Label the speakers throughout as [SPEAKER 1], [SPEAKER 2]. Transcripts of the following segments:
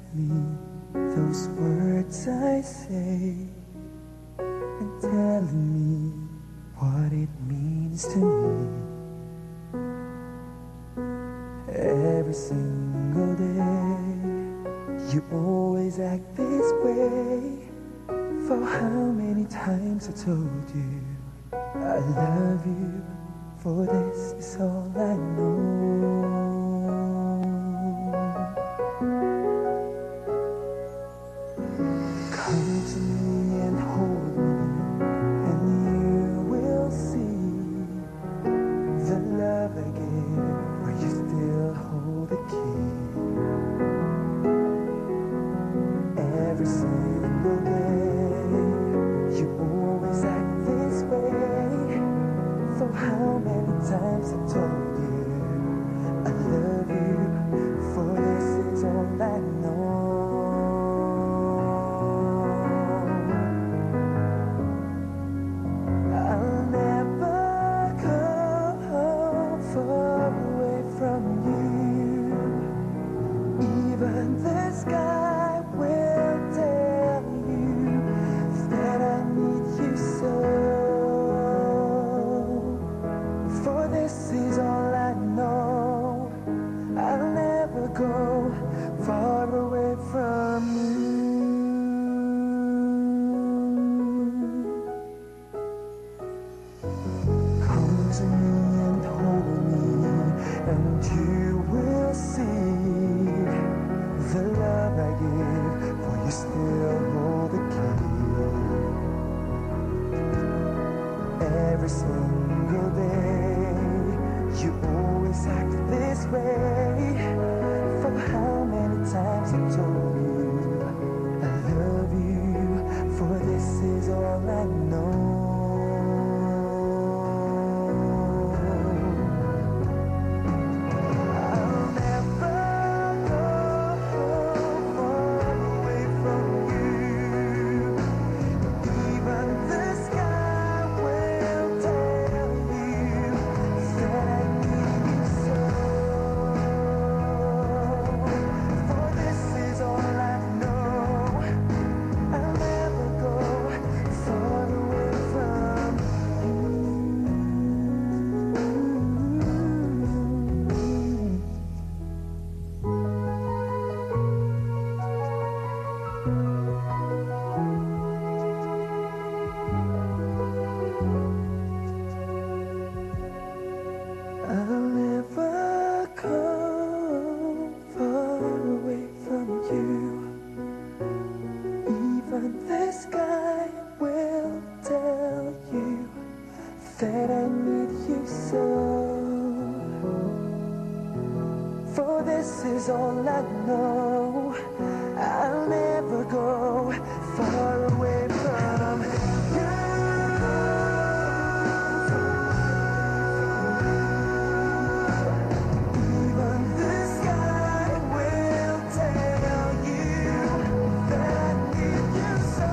[SPEAKER 1] ask me those words I say, and telling me what it means to me. Every single day, you always act this way. For how many times I told you I love you, for this is all I know. Come to me and hold me, and you will see the love I give, where you still hold the key. Every single day, you always act this way. For how many times I told you I love you, for this is all I know. I'll never go far away from you. Even the sky will tell you that I need you so. For this is all I know. I'll never go far away from you. Come to me and hold me, and you will see the love I give, for you still hold the key. Every single day, you always act this way. For how many times I told you I love you, for this is all I know. I'll never go far away from you. Even the sky will tell you that I need you so. For this is all I know. I'll never go far away from you. I'll never go far away from you. Even the sky will tell you that I need you so. For this is all I know. I'll never go far away from you. Even the sky will tell you that I need you so.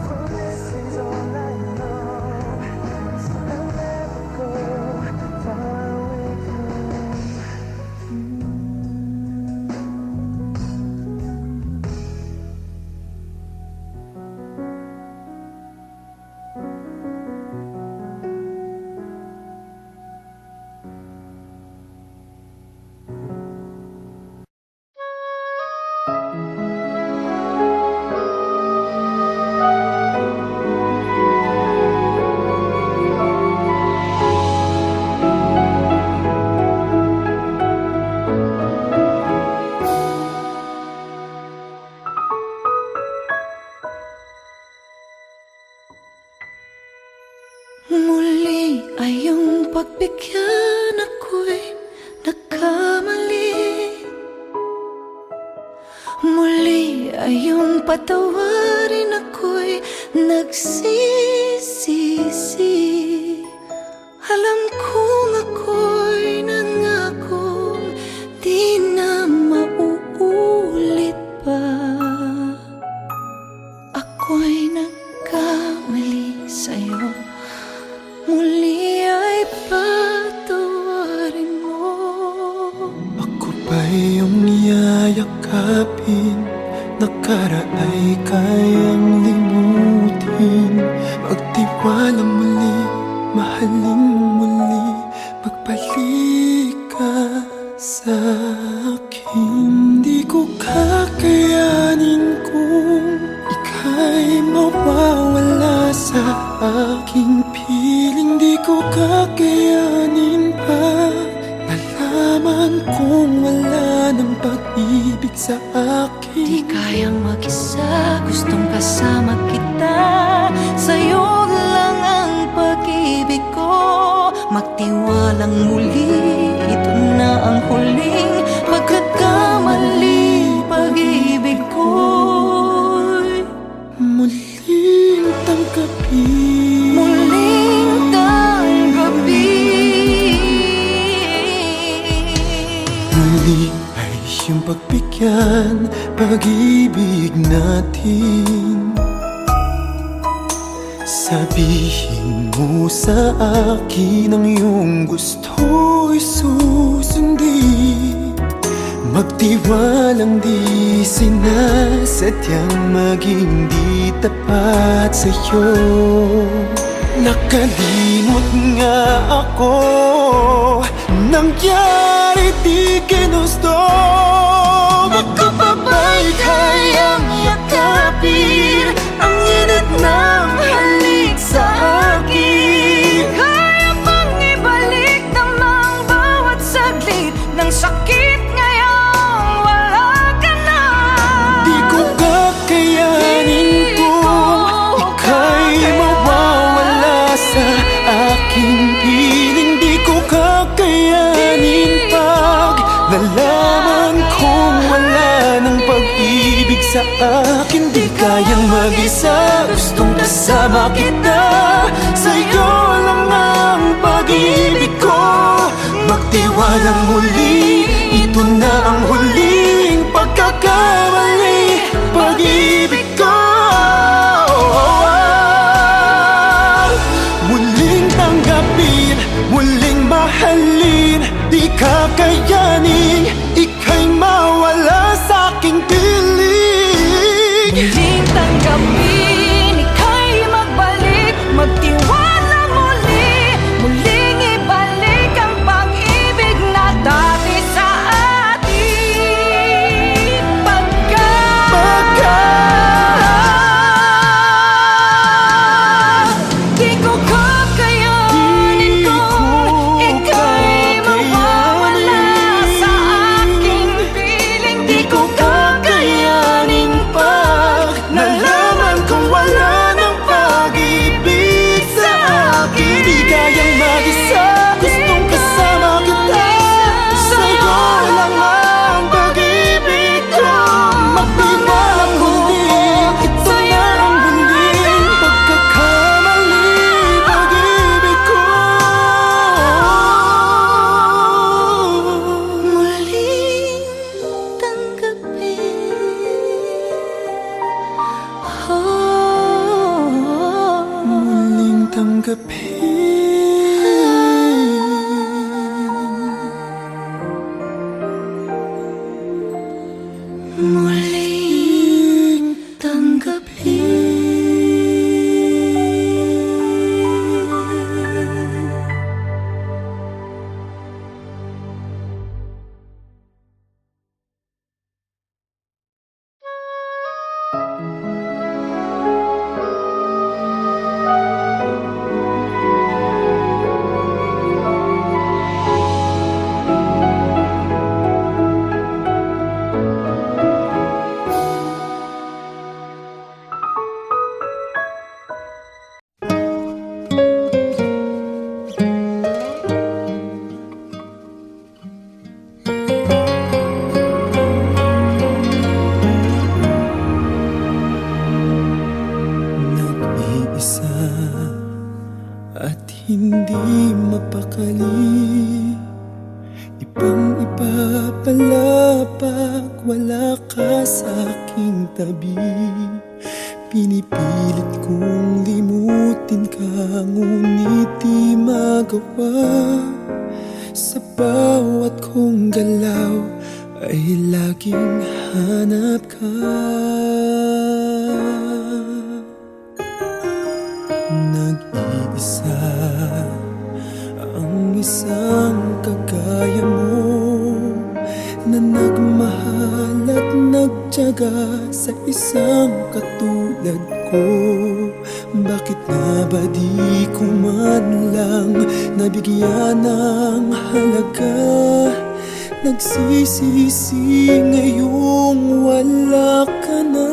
[SPEAKER 1] For this is all I know. I'll never go far away from you.
[SPEAKER 2] Muli ay iyong pagbigyan, ako'y nagkamali. Muli ay iyong patawarin, ako'y nagsisisi. Alam kong ako'y nangakong di na mauulit pa. Ako'y nagkamali sa'yo. Muli ay patawarin mo.
[SPEAKER 1] Ako ba pa iyong yayakapin, nakaraay kayang limutin. Magtiwalang muli, mahalin muli, magbalik ka sa akin. Di ko kakayanin kung ika'y mawawala sa aking piling. Di ko kakayanin pa nalaman kung wala ng pag-ibig sa akin.
[SPEAKER 2] Di kayang mag-isa, gustong kasama kita. Sa'yo lang ang pag-ibig ko. Magtiwalang muli, ito na ang huling pagkakamali. Pag-ibig ko'y
[SPEAKER 1] muling tanggapin,
[SPEAKER 2] muling tanggapin.
[SPEAKER 1] muli ay iyong pagbigyan pag-ibig natin. Sabihin mo sa akin ang iyong gusto'y susundin. Magtiwalang di sinasadyang maging di tapat sa'yo. Nakalimot nga ako, nangyari di ginusto. Magkapabay kayang yakapin ang init ng halik sa akin.
[SPEAKER 2] Kaya bang ibalik namang bawat saglit ng sakit ngayong wala ka na?
[SPEAKER 1] Di ko kakayanin kung ika'y mawawala sa aking piling. Di ko kakayanin pag nalaman kung wala ng pag-ibig sa akin. Di kayang mag-isa, gustong kasama kita. Sa'yo lang ang pag-ibig ko. Magtiwalang muli, ito na ang huling pagkakamali. Pag-ibig ko muling tanggapin, muling mahalin. Di kakayanin, ika'y mawala sa aking piling.
[SPEAKER 2] Muling tanggapin, ika'y magbalik, magtiwala muli. Muling ibalik ang pag-ibig na dati sa atin. Di ko kakayanin kung ika'y mawawala sa aking piling. Di ko
[SPEAKER 1] Kakayanin pag nalaman kong wala ng pag-ibig sa akin. Di kayang mag-isa, gustong kasama kita. Sa'yo lang ang pag-ibig ko. Magtiwalang muli, ito na ang huling pagkakamali. Pag-ibig ko
[SPEAKER 2] muling tanggapin.
[SPEAKER 1] muling tanggapin.
[SPEAKER 2] Muling tanggapin.
[SPEAKER 1] Nag-iisa at hindi mapakali. Ibang-iba pala pag wala ka sa aking tabi. Pinipilit kong limutin ka, ngunit di magawa. Sa bawat kong galaw, ay laging hanap ka. Nag-iisa ang isang kagaya mo, na nagmahal at nagtiyaga sa isang katulad ko. Bakit nga ba di ko man lang nabigyan ng halaga? Nagsisisi ngayong wala ka na.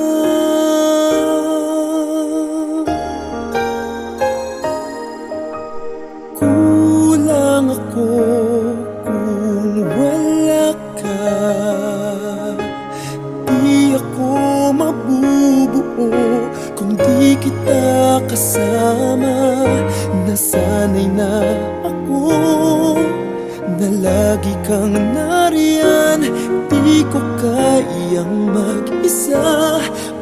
[SPEAKER 1] Kulang ako kung wala ka. Di ako mabubuo kung di kita kasama. Nasanay na ako na lagi kang nariyan. Di ko kayang mag-isa,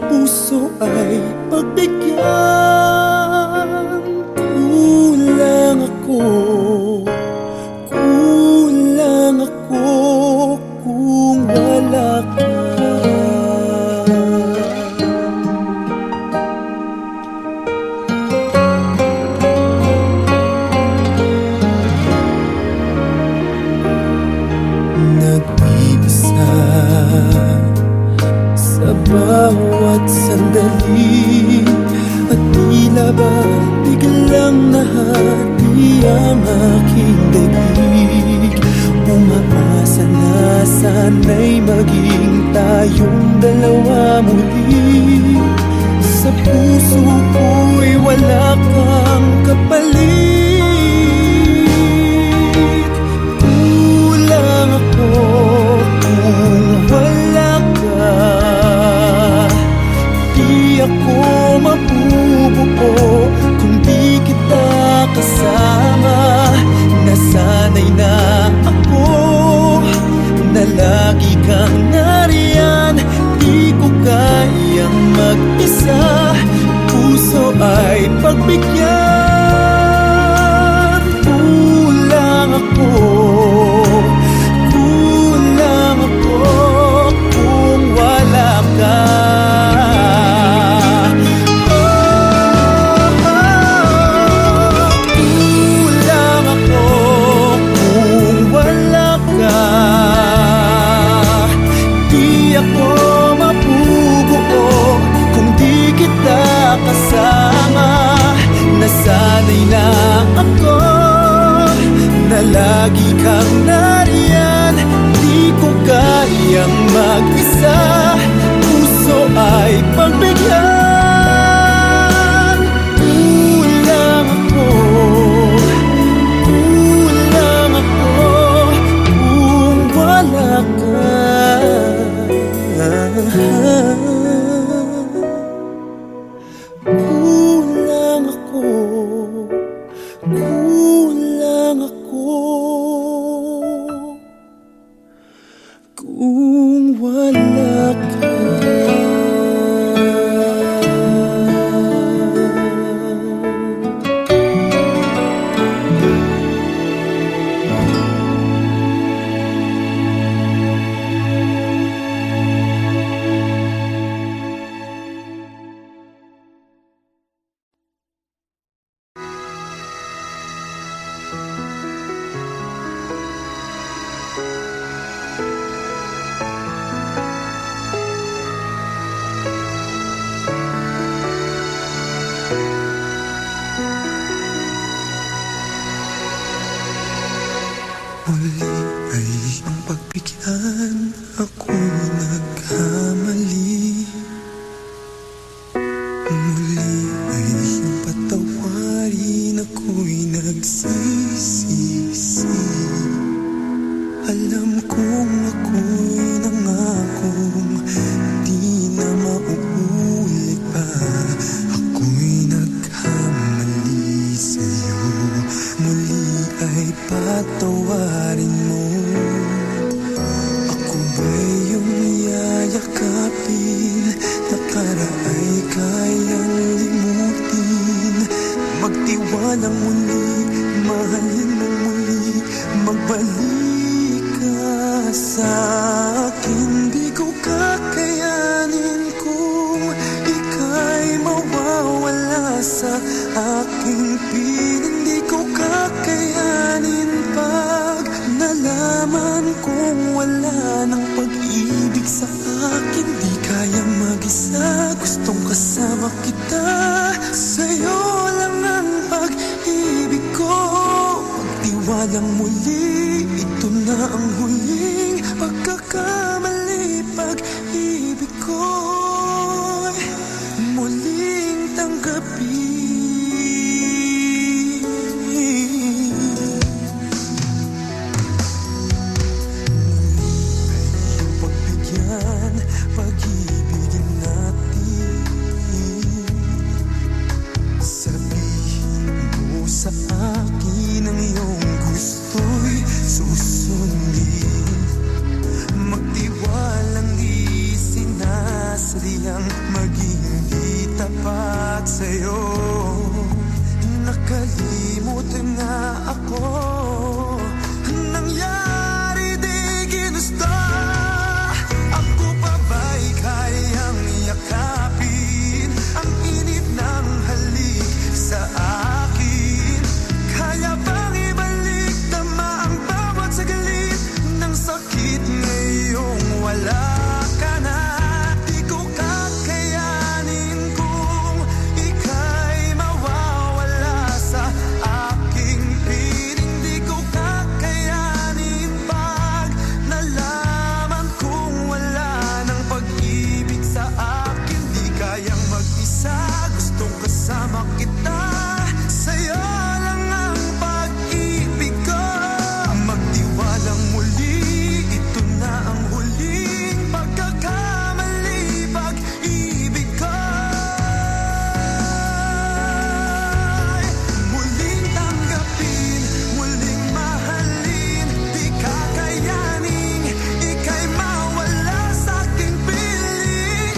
[SPEAKER 1] puso ay pagbigyan. Kulang ako kung wala ka. Nag-iisa sa bawat sandali, at tila ba biglang nahati ang aking daigdig. Umaasa na sana'y maging tayong dalawa muli. Sa puso ko'y wala kang kapalit. Kulang ako kung wala ka. Di ako mabubuo kung di kita kasama. Nasanay na ako na lagi kang nariyan. Di ko kayang mag-isa, puso ay pagbigyan. Kulang ako kung wala ka. Kulang ako kung wala ka. Di ako mabubuo kung di kita kasama. Nasanay na ako na lagi kang nariyan. Di ko kayang mag-isa, puso ay pagbigyan. Kulang ako kung wala ka. Kulang ako kung wala ka. Muli ay iyong pagbigyan, ako'y nagkamali. Muli ay iyong patawarin, ako'y nagsisisi. Alam kong ako'y nangakong di na mauulit pa. Ako'y nagkamali sa'yo, muli ay patawarin mo. Ako ba'y iyong yayakapin, nakaraay kayang limutin. Magtiwalang muli, mahalin mo muli, magbalik ka sa akin. wala ng pag-ibig sa akin. Di kaya mag-isa, gustong kasama kita. Sa'yo lang ang pag-ibig ko. Pagtiwalang muli, ito na ang huling pagkakamali. Pag-ibig ko muling tanggapin. Pag-ibigin natin. Sabihin mo sa akin ang iyong gusto'y susundin. Magtiwalang di sinasadyang maging di tapat sa'yo. Nakalimutan na ako. Nangyari di ginusto. Kayang yakapin ang init ng halik sa akin. Kaya bang ibalik tama ang bawat saglit ng sakit ngayong wala ka na? Di ko kakayanin kung ika'y mawawala sa aking piling. Di ko kakayanin pag nalaman kong wala ng pag-ibig sa akin. Di kayang mag-isa, gustong kasama kita. Sa'yo lang ang pag-ibig ko. Magtiwalang muli, ito na ang huling pagkakamali. Pag-ibig ko muling tanggapin, muling mahalin. Di kakayanin ika'y mawala sa aking piling.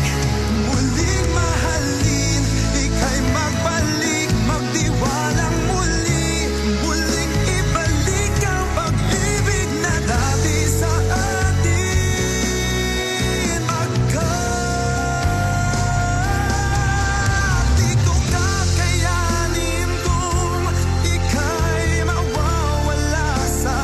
[SPEAKER 1] Muling mahalin, ika'y magbalik, magtiwalang muli. Muling ibalik ang pag-ibig na dati sa atin. Di ko kakayanin kung ika'y mawawala sa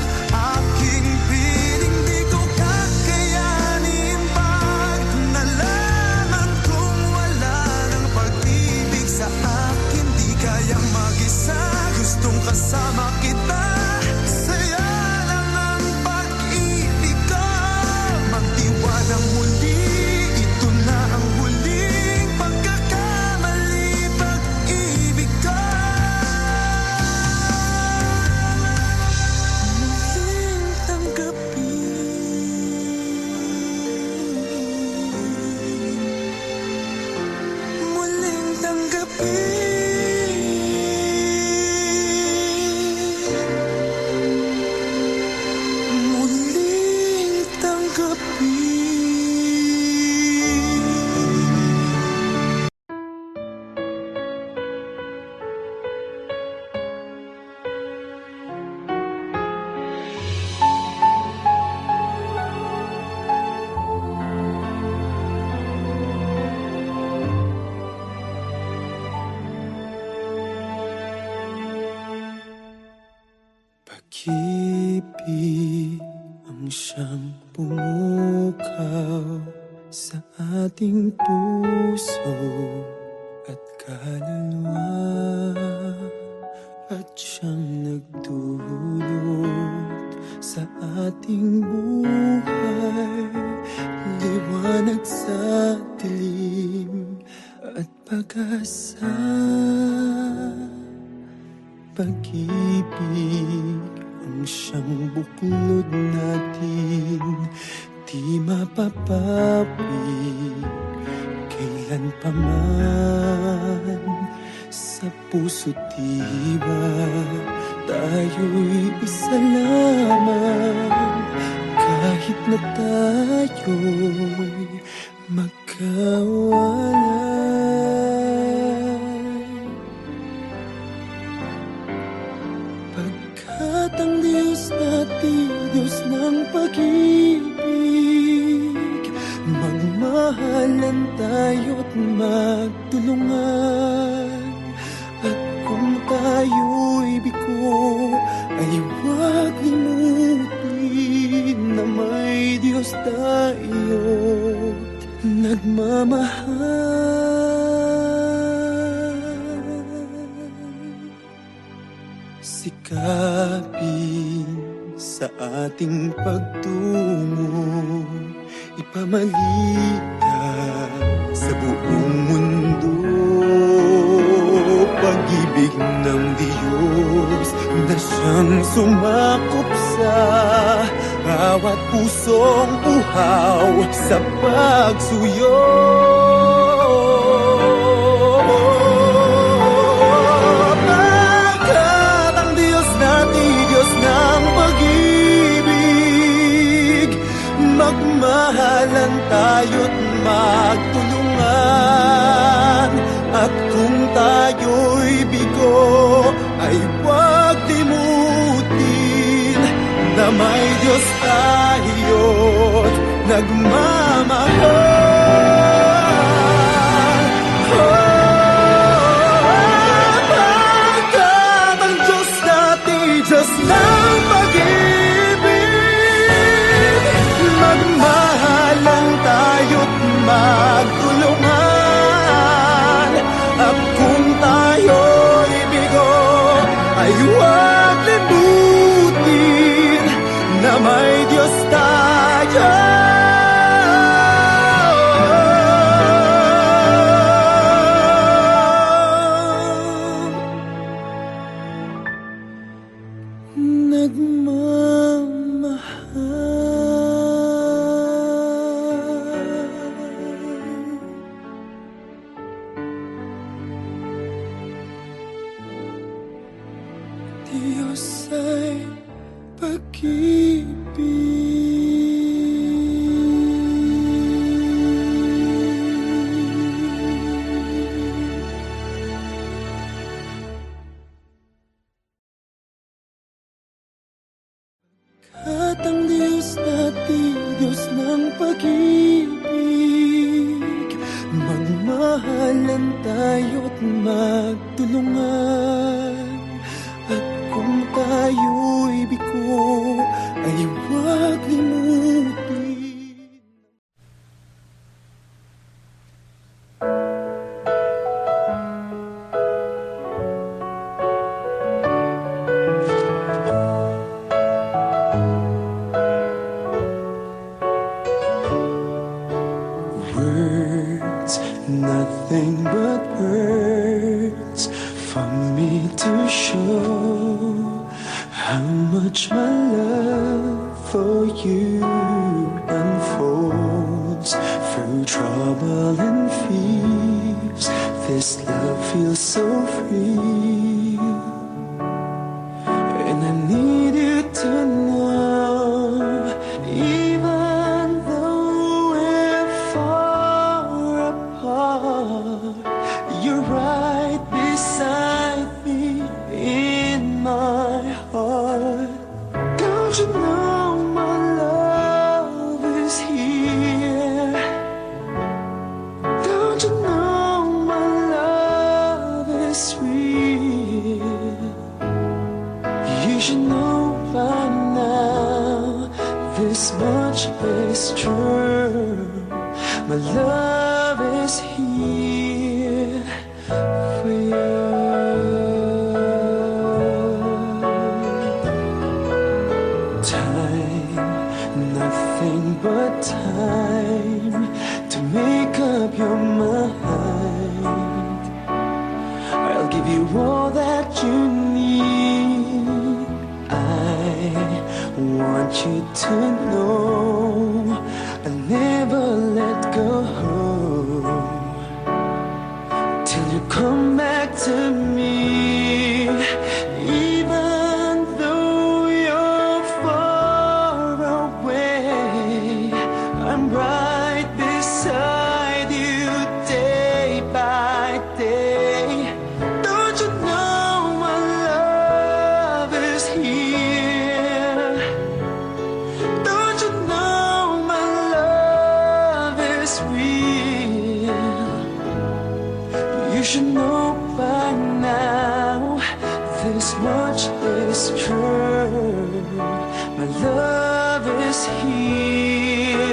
[SPEAKER 1] aking piling. Di ko kakayanin pag nalaman kong wala ng pag-ibig sa akin. Di kayang mag-isa, gustong kasama kita. Sa'yo lang ang pag-ibig ko. Magtiwalang muli, ito na ang huling pagkakamali. Pag-ibig ko muling tanggapin. Muling tanggapin. Muling tanggapin. Pag-ibig ang siyang pumukaw sa ating puso at kaluluwa, at siyang nagdulot sa ating buhay, liwanag sa dilim at pag-asa. Pag-ibig ang siyang buklod natin, di mapapawi kailan pa man. Sa puso't diwa tayo'y isa lamang, kahit na tayo'y magkawalay. Pagkat ang Diyos natin, Diyos ng pag-ibig, magmahalan tayo't magtulungan. At kung tayo'y bigo, ay huwag limutin na may Diyos Diyos tayo't nagmamahal. Sikapin sa ating pagtungo, ipamaligaya sa buong mundo. Pag-ibig ng Diyos na siyang sumakop sa bawat pusong uhaw sa pagsuyo. Pagkat ang Diyos natin, Diyos ng pag-ibig, magmahalan tayo't magtulungan. At kung tayo'y bigo, ay huwag limutin na may Diyos tayo't nagmamahal. Pagkat ang Diyos natin, Diyos ng pag-ibig, magmahalan tayo't magtulungan. At kung tayo'y bigo, ay huwag limutin na may Diyos tayo. Diyos ay at ang Diyos natin, Diyos ng pag-ibig, magmahalan tayo't magtulungan. At kung tayo'y bigo, ay huwag limutin. Words, nothing but words for me to show how much my love for you unfolds through trouble and fears. This love feels so free, and I need you to know, even though we're far apart, you're right beside me in my heart. Don't you know my love is here? Don't you know my love is real? You should know by now, this much is true. My love is here for you. Time, nothing but time to make up your mind. I'll give you all that you need. I want you to know I'll never let go till you come back to me. Even though you're far away, I'm right beside you day by day. Don't you know my love is here? Don't you know my love is real? You should know by now, this much is true. My love is here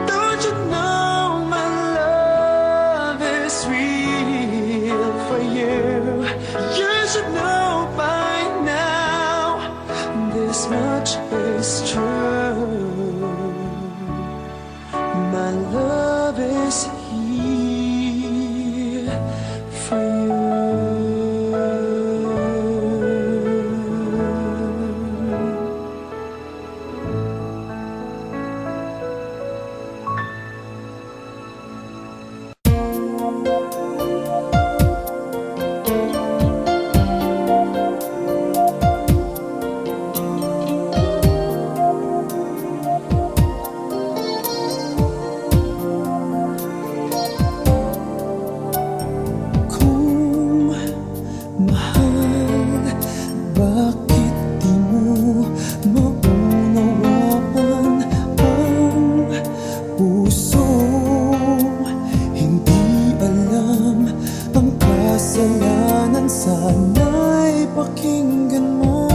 [SPEAKER 1] Don't you know my love is real for you? You should know by now, this much is true. My love is here for you. Kung mahal, bakit di mo maunawaan ang puso? Hindi alam ang kasalanan, sana'y pakinggan mo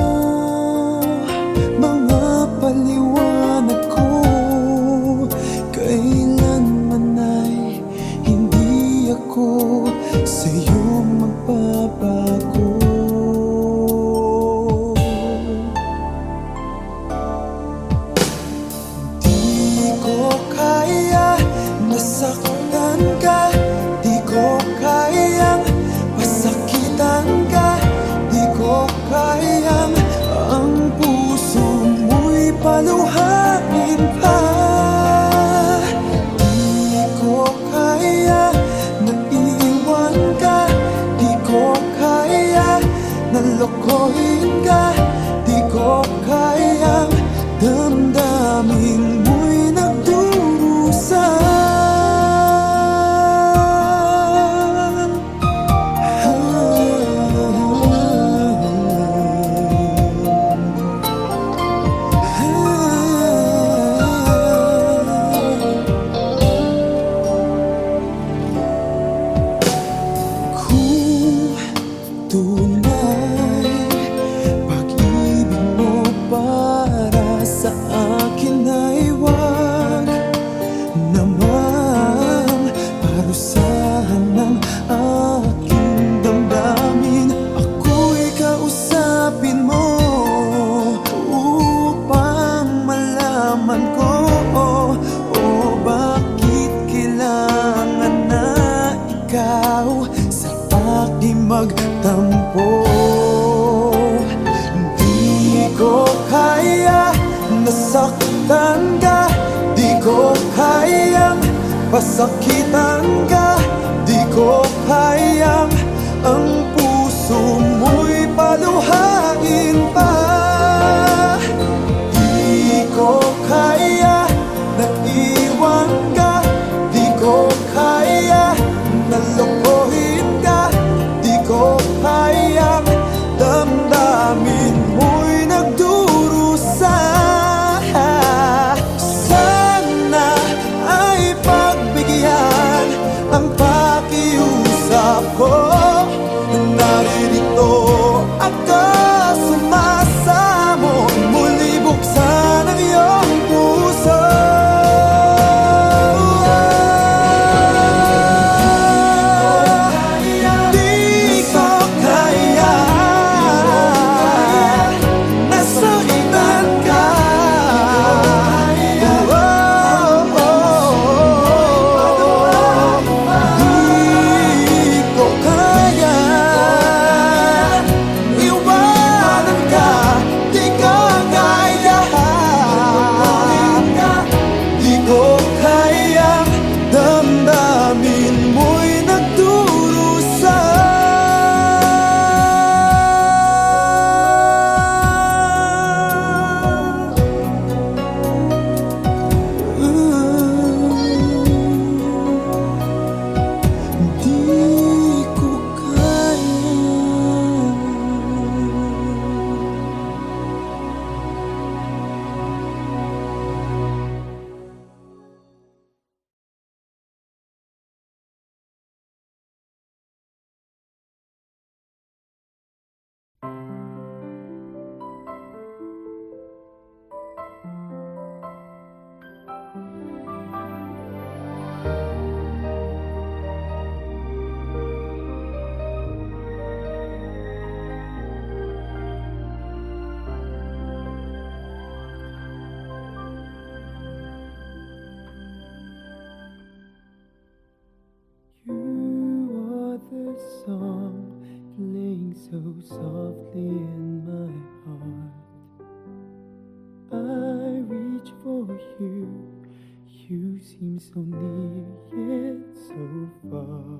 [SPEAKER 1] mga paliwanag ko. Kailanman ay hindi ako sa'yo magbabago. Di ko kaya nasaktan ka, di ko kayang pasakitan ka, di ko kayang ang puso mo'y paluhain pa. Di ko kaya na iiwan ka, di ko kaya na lokohin ka, di ko kayang damdamin mo'y nagdurusa. Kung tunay pag-ibig mo para sa akin ay wag naman parusahan ng aking damdamin. Ako'y kausapin mo upang malaman ko bakit kailangan na ikaw sa aking magtampo. Di ko kaya nasaktan ka, di ko kayang pasakitan ka, di ko kayang ang puso mo'y paluhain pa. Di ko kaya na iwan ka, di ko kaya na lokohin ka, di ko kayang damdamin mo'y nagdurusa. Sana ay pagbigyan ang pakiusap ko. Naririto ako sumasama. softly in my heart. I reach for you. You seem so near yet so far.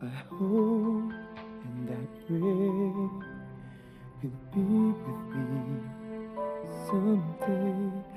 [SPEAKER 1] I hope and I pray you'll be with me someday.